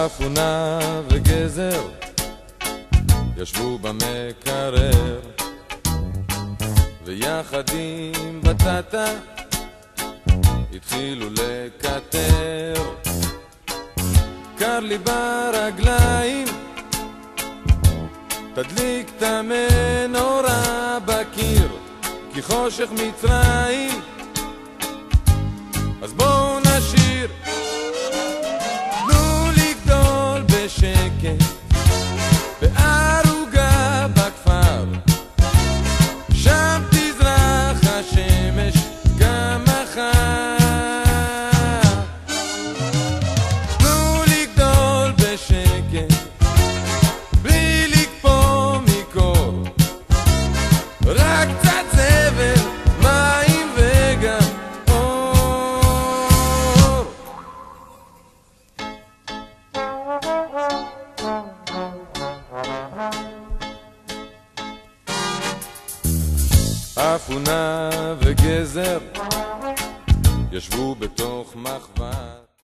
אפונה וגזר ישבו במקרר, ויחד עם בטטה התחילו לקטר. קר לי ברגליים, תדליק את המנורה בקיר, כי חושך מצרים, אז בואו נשיר. תנו לגדול בשקט בערוגה בכפר, שם תזרח השמש גם מחר. תנו לגדול בשקט בלי לקפוא מקור, רק קצת זבל, מים וגם אור. אפונה וגזר ישבו בתוך מחבת.